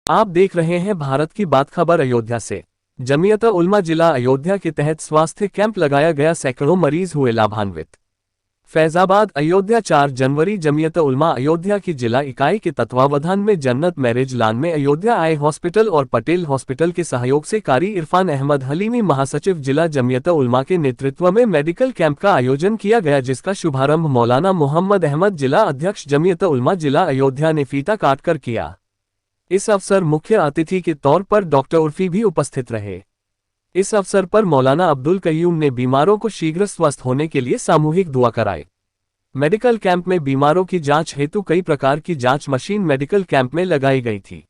आप देख रहे हैं भारत की बात खबर अयोध्या से। जमीयत उलमा जिला अयोध्या के तहत स्वास्थ्य कैंप लगाया गया, सैकड़ों मरीज हुए लाभान्वित। फैजाबाद अयोध्या 4 जनवरी जमीयत उलमा अयोध्या की जिला इकाई के तत्वावधान में जन्नत मैरिज लान में अयोध्या आई हॉस्पिटल और पटेल हॉस्पिटल के सहयोग से कारी इरफान अहमद हलीमी महासचिव जिला जमीयत उलमा के नेतृत्व में मेडिकल कैंप का आयोजन किया गया, जिसका शुभारंभ मौलाना मोहम्मद अहमद जिला अध्यक्ष जमीयत उलमा जिला अयोध्या ने फीता काटकर किया। इस अवसर मुख्य अतिथि के तौर पर डॉक्टर उर्फी भी उपस्थित रहे। इस अवसर पर मौलाना अब्दुल कय्यूम ने बीमारों को शीघ्र स्वस्थ होने के लिए सामूहिक दुआ कराई। मेडिकल कैंप में बीमारों की जांच हेतु कई प्रकार की जांच मशीन मेडिकल कैंप में लगाई गई थी।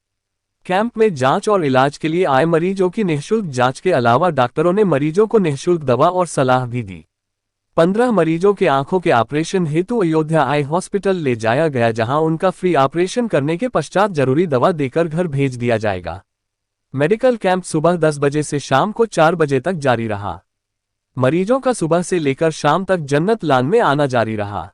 कैंप में जांच और इलाज के लिए आए मरीजों की निःशुल्क जांच के अलावा डॉक्टरों ने मरीजों को निःशुल्क दवा और सलाह भी दी। 15 मरीजों के आंखों के ऑपरेशन हेतु अयोध्या आई हॉस्पिटल ले जाया गया, जहां उनका फ्री ऑपरेशन करने के पश्चात जरूरी दवा देकर घर भेज दिया जाएगा। मेडिकल कैंप सुबह 10 बजे से शाम को 4 बजे तक जारी रहा। मरीजों का सुबह से लेकर शाम तक जन्नत लान में आना जारी रहा।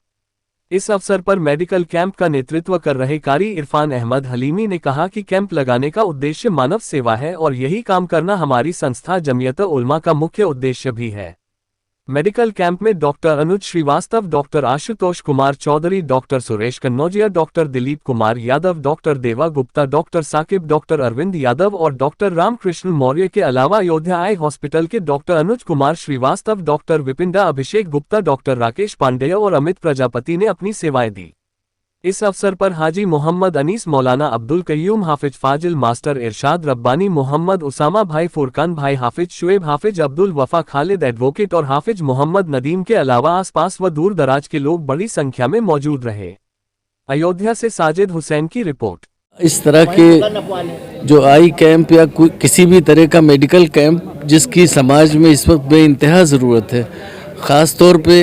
इस अवसर पर मेडिकल कैंप का नेतृत्व कर रहे कारी इरफान अहमद हलीमी ने कहा कि कैंप लगाने का उद्देश्य मानव सेवा है और यही काम करना हमारी संस्था जमीयत उलमा का मुख्य उद्देश्य भी है। मेडिकल कैंप में doctor Anuj Shrivastava, doctor Ashutosh Kumar Chaudhary, doctor Suresh Kannaujiya, doctor Dilip Kumar Yadav, doctor Deva Gupta, doctor Saqib, doctor Arvind Yadav और डॉक्टर रामकृष्ण मौर्य के अलावा अयोध्या आई हॉस्पिटल के डॉक्टर अनुज कुमार श्रीवास्तव, डॉक्टर विपिंडा, अभिषेक गुप्ता, डॉक्टर राकेश पांडेय और अमित प्रजापति ने अपनी सेवाएं दी। इस अवसर पर हाजी मोहम्मद अनीस, मौलाना अब्दुल कय्यूम, हाफिज फाजिल, मास्टर इरशाद रब्बानी, मोहम्मद उसामा भाई, फुरकान भाई, हाफिज शुएब, हाफिज अब्दुल वफा खालिद एडवोकेट और हाफिज मोहम्मद नदीम के अलावा आसपास व दूर दराज के लोग बड़ी संख्या में मौजूद रहे। अयोध्या से साजिद हुसैन की रिपोर्ट। इस तरह के जो आई कैंप या किसी भी तरह का मेडिकल कैंप जिसकी समाज में इस वक्त बेइंतहा ज़रूरत है, ख़ास तौर पे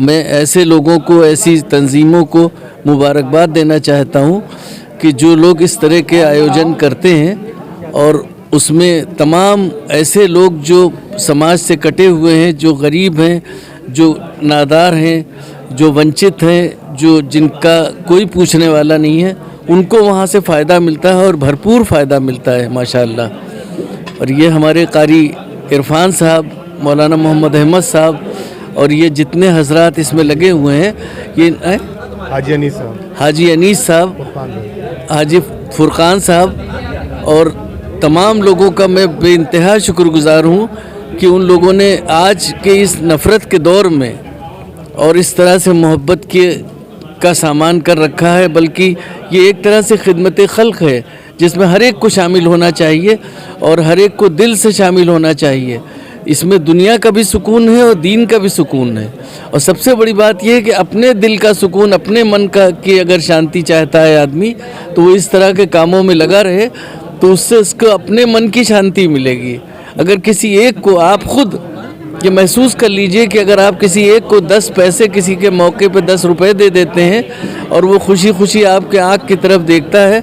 मैं ऐसे लोगों को, ऐसी तंजीमों को मुबारकबाद देना चाहता हूं कि जो लोग इस तरह के आयोजन करते हैं और उसमें तमाम ऐसे लोग जो समाज से कटे हुए हैं, जो गरीब हैं, जो नादार हैं, जो वंचित हैं, जो जिनका कोई पूछने वाला नहीं है, उनको वहां से फ़ायदा मिलता है और भरपूर फ़ायदा मिलता है माशाअल्लाह। और ये हमारे कारी इरफान साहब, मौलाना मोहम्मद अहमद साहब और ये जितने हजरात इसमें लगे हुए हैं, ये हाजी अनीस साहब, हाजी फुरकान साहब और तमाम लोगों का मैं बेइंतहा शुक्रगुजार हूँ कि उन लोगों ने आज के इस नफ़रत के दौर में और इस तरह से मोहब्बत का सामान कर रखा है। बल्कि ये एक तरह से खिदमत खल्क़ है जिसमें हर एक को शामिल होना चाहिए और हर एक को दिल से शामिल होना चाहिए। इसमें दुनिया का भी सुकून है और दीन का भी सुकून है। और सबसे बड़ी बात यह है कि अपने दिल का सुकून, अपने मन का की अगर शांति चाहता है आदमी, तो वो इस तरह के कामों में लगा रहे तो उससे उसको अपने मन की शांति मिलेगी। अगर किसी एक को आप खुद ये महसूस कर लीजिए कि अगर आप किसी एक को 10 पैसे किसी के मौके पे 10 रुपए दे देते हैं और वो खुशी खुशी आपके आँख की तरफ देखता है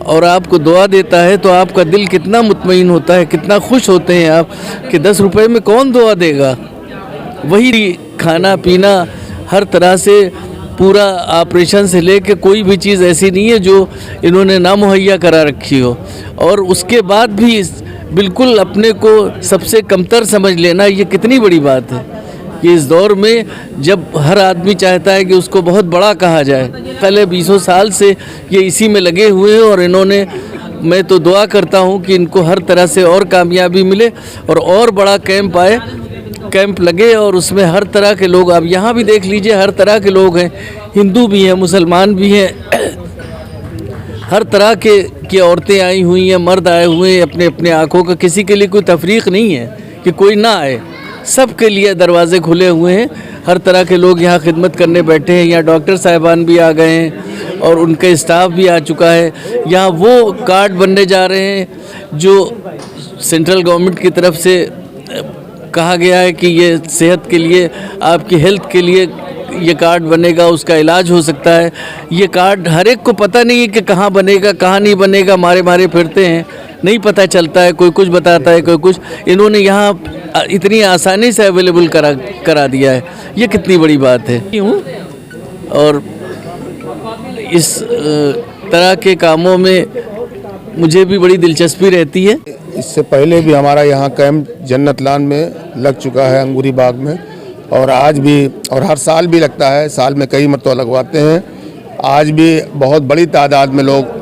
और आपको दुआ देता है, तो आपका दिल कितना मुतमईन होता है, कितना खुश होते हैं आप कि 10 रुपए में कौन दुआ देगा। वही खाना पीना हर तरह से पूरा ऑपरेशन से लेके कोई भी चीज़ ऐसी नहीं है जो इन्होंने ना मुहैया करा रखी हो, और उसके बाद भी बिल्कुल अपने को सबसे कमतर समझ लेना, ये कितनी बड़ी बात है कि इस दौर में जब हर आदमी चाहता है कि उसको बहुत बड़ा कहा जाए। पहले 20 साल से ये इसी में लगे हुए हैं और इन्होंने, मैं तो दुआ करता हूँ कि इनको हर तरह से और कामयाबी मिले और बड़ा कैंप लगे और उसमें हर तरह के लोग, आप यहाँ भी देख लीजिए, हर तरह के लोग हैं, हिंदू भी हैं, मुसलमान भी हैं, हर तरह की औरतें आई हुई हैं, मर्द आए हुए हैं, अपने अपने आँखों का, किसी के लिए कोई तफरीक नहीं है कि कोई ना आए, सबके लिए दरवाजे खुले हुए हैं। हर तरह के लोग यहाँ खिदमत करने बैठे हैं। यहाँ डॉक्टर साहिबान भी आ गए हैं और उनके स्टाफ भी आ चुका है। यहाँ वो कार्ड बनने जा रहे हैं जो सेंट्रल गवर्नमेंट की तरफ से कहा गया है कि ये सेहत के लिए, आपकी हेल्थ के लिए ये कार्ड बनेगा, उसका इलाज हो सकता है। ये कार्ड हर एक को पता नहीं है कि कहाँ बनेगा कहाँ नहीं बनेगा, मारे फिरते हैं, नहीं पता चलता है, कोई कुछ बताता है, कोई कुछ। इन्होंने यहाँ इतनी आसानी से अवेलेबल करा दिया है, ये कितनी बड़ी बात है। और इस तरह के कामों में मुझे भी बड़ी दिलचस्पी रहती है। इससे पहले भी हमारा यहाँ कैंप जन्नत लान में लग चुका है, अंगूरी बाग में, और आज भी और हर साल भी लगता है, साल में कई मरतबा लगवाते हैं। आज भी बहुत बड़ी तादाद में लोग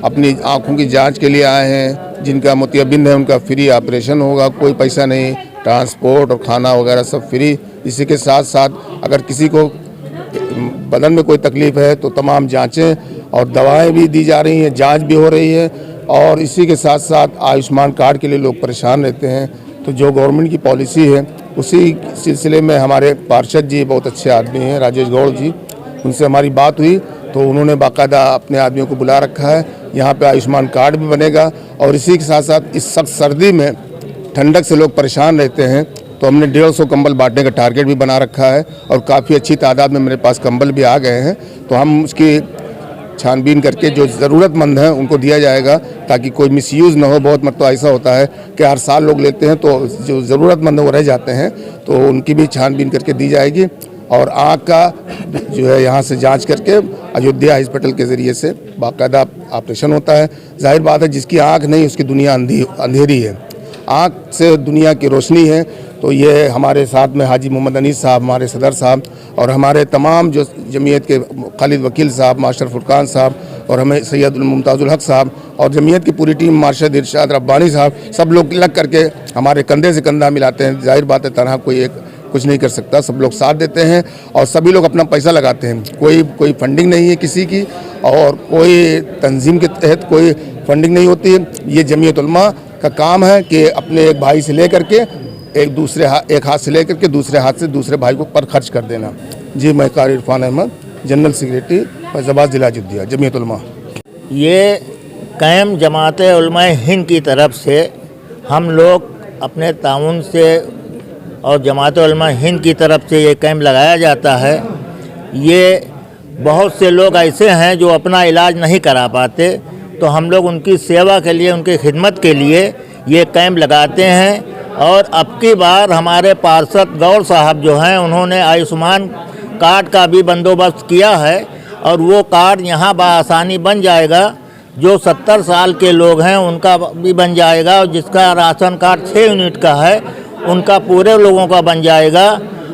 अपनी आँखों की जांच के लिए आए हैं। जिनका मोतियाबिंद है उनका फ्री ऑपरेशन होगा, कोई पैसा नहीं, ट्रांसपोर्ट और खाना वगैरह सब फ्री। इसी के साथ साथ अगर किसी को बदन में कोई तकलीफ़ है तो तमाम जांचें और दवाएं भी दी जा रही हैं, जांच भी हो रही है। और इसी के साथ साथ आयुष्मान कार्ड के लिए लोग परेशान रहते हैं, तो जो गवर्नमेंट की पॉलिसी है उसी सिलसिले में हमारे पार्षद जी बहुत अच्छे आदमी हैं, राजेश गौड़ जी, उनसे हमारी बात हुई तो उन्होंने बाकायदा अपने आदमियों को बुला रखा है। यहाँ पे आयुष्मान कार्ड भी बनेगा। और इसी के साथ साथ इस सख्त सर्दी में ठंडक से लोग परेशान रहते हैं, तो हमने 150 कंबल बांटने का टारगेट भी बना रखा है और काफ़ी अच्छी तादाद में मेरे पास कंबल भी आ गए हैं। तो हम उसकी छानबीन करके जो ज़रूरतमंद हैं उनको दिया जाएगा, ताकि कोई मिसयूज़ ना हो। बहुत मतलब ऐसा होता है कि हर साल लोग लेते हैं तो जो ज़रूरतमंद वो रह जाते हैं, तो उनकी भी छानबीन करके दी जाएगी। और आँख का जो है यहाँ से जांच करके अयोध्या हॉस्पिटल के ज़रिए से बाकायदा ऑपरेशन होता है। जाहिर बात है जिसकी आँख नहीं उसकी दुनिया अंधेरी है, आँख से दुनिया की रोशनी है। तो ये हमारे साथ में हाजी मोहम्मद अनीस साहब, हमारे सदर साहब, और हमारे तमाम जो जमीयत के खालिद वकील साहब, मास्टर फुरकान साहब, और हमें सैयद मुमताज़ुल हक साहब, और जमीयत की पूरी टीम, मार्शद इरशाद रब्बानी साहब, सब लोग लग करके हमारे कंधे से कंधा मिलाते हैं। जाहिर बात है तनहा कोई एक कुछ नहीं कर सकता, सब लोग साथ देते हैं और सभी लोग अपना पैसा लगाते हैं। कोई फंडिंग नहीं है किसी की, और कोई तंजीम के तहत कोई फंडिंग नहीं होती है। ये जमीयत उलमा का काम है कि अपने एक भाई से लेकर के एक हाथ से लेकर के दूसरे हाथ से दूसरे भाई को पर खर्च कर देना। जी, मैं कारी इरफान अहमद, जनरल सेक्रेटरी फैजाबाद जिला अयोध्या, जमीयत उलमा। ये कैंप जमात उलमा हिंद की तरफ से हम लोग अपने ताउन से और जमात उलमा हिंद की तरफ से ये कैंप लगाया जाता है। ये बहुत से लोग ऐसे हैं जो अपना इलाज नहीं करा पाते, तो हम लोग उनकी सेवा के लिए, उनकी खिदमत के लिए ये कैंप लगाते हैं। और अब की बार हमारे पार्षद गौर साहब जो हैं उन्होंने आयुष्मान कार्ड का भी बंदोबस्त किया है, और वो कार्ड यहाँ बआसानी बन जाएगा। जो 70 साल के लोग हैं उनका भी बन जाएगा, और जिसका राशन कार्ड 6 यूनिट का है उनका पूरे लोगों का बन जाएगा।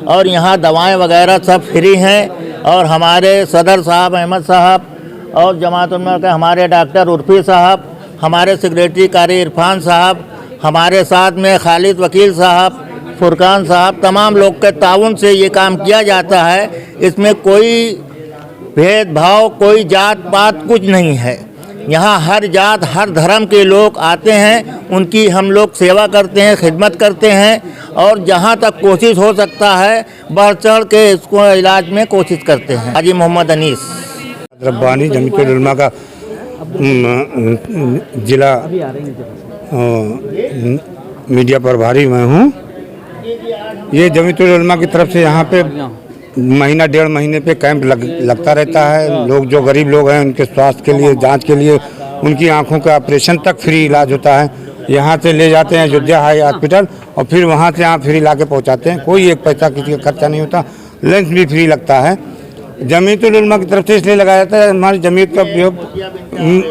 और यहाँ दवाएं वगैरह सब फ्री हैं। और हमारे सदर साहब अहमद साहब और जमात उलमा के हमारे डॉक्टर उर्फी साहब, हमारे सेक्रेटरी कारी इरफान साहब, हमारे साथ में खालिद वकील साहब, फुरकान साहब, तमाम लोग के ताउन से ये काम किया जाता है। इसमें कोई भेदभाव, कोई जात पात कुछ नहीं है। यहाँ हर जात, हर धर्म के लोग आते हैं, उनकी हम लोग सेवा करते हैं, खिदमत करते हैं, और जहाँ तक कोशिश हो सकता है बढ़ चढ़ के इसको इलाज में कोशिश करते हैं। हाजी मोहम्मद अनीस रब्बानी, जमीयत उलमा का जिला मीडिया प्रभारी मैं हूँ। ये जमीयत उलमा की तरफ से यहाँ पे महीना 1.5 महीने पे कैंप लगता रहता है। लोग जो गरीब लोग हैं उनके स्वास्थ्य के लिए, जांच के लिए, उनकी आंखों का ऑपरेशन तक फ्री इलाज होता है। यहाँ से ले जाते हैं अयोध्या हाई हॉस्पिटल और फिर वहाँ से यहाँ फ्री ला के पहुँचाते हैं। कोई एक पैसा किसी का खर्चा नहीं होता, लंच भी फ्री लगता है। जमीयत उलमा की तरफ से इसलिए लगाया जाता है, हमारी जमीयत का जो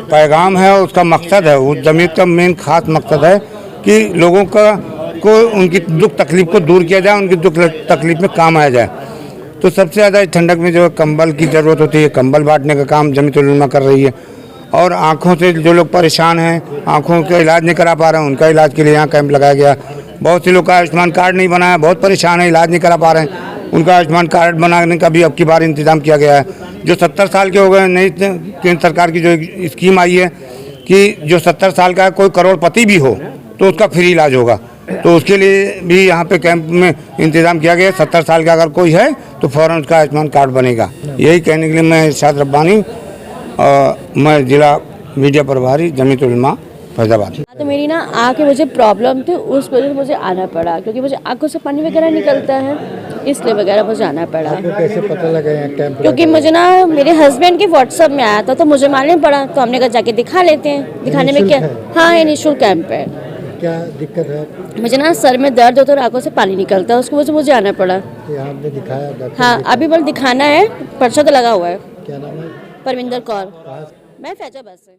पैगाम है उसका मकसद है, उस जमीयत का मेन खास मकसद है कि लोगों को उनकी दुख तकलीफ़ को दूर किया जाए, उनकी दुख तकलीफ़ में काम आया जाए। तो सबसे ज़्यादा ठंडक में जो कंबल की ज़रूरत होती है, कंबल बांटने का काम जमीयत उलमा कर रही है। और आँखों से जो लोग परेशान हैं, आँखों का इलाज नहीं करा पा रहे हैं, उनका इलाज के लिए यहाँ कैंप लगाया गया। बहुत से लोग का आयुष्मान कार्ड नहीं बना है, बहुत परेशान है, इलाज नहीं करा पा रहे हैं, उनका आयुष्मान कार्ड बनाने का भी अब की बार इंतज़ाम किया गया है। जो 70 साल के हो गए, नई केंद्र सरकार की जो स्कीम आई है कि जो 70 साल का कोई करोड़पति भी हो तो उसका फ्री इलाज होगा, तो उसके लिए भी यहाँ पे कैंप में इंतज़ाम किया गया है। 70 साल का अगर कोई है तो फ़ौरन उसका आयुष्मान कार्ड बनेगा। यही कहने के लिए मैं इरशाद रब्बानी, मैं जिला मीडिया प्रभारी जमीयत उलमा फैजाबाद। तो मेरी ना आँख में मुझे प्रॉब्लम थी, उस वजह से मुझे आना पड़ा, क्योंकि मुझे आँखों से पानी वगैरह निकलता है, इसलिए वगैरह मुझे आना पड़ा। कैसे पता लगा यहाँ कैंप? क्योंकि मुझे ना मेरे हस्बैंड के व्हाट्सएप में आया था, तो मुझे मालूम पड़ा, तो हमने कहा जाके दिखा लेते हैं। दिखाने में क्या, हाँ ये निःशुल्क कैंप है। क्या दिक्कत है? मुझे ना सर में दर्द होता है और आँखों से पानी निकलता है, उसकी वजह से मुझे आना पड़ा। यहाँ आपने दिखाया? हाँ, अभी बल दिखाना है, पर्चा तो लगा हुआ है। क्या नाम है? परविंदर कौर। मैं फैजाबाद से।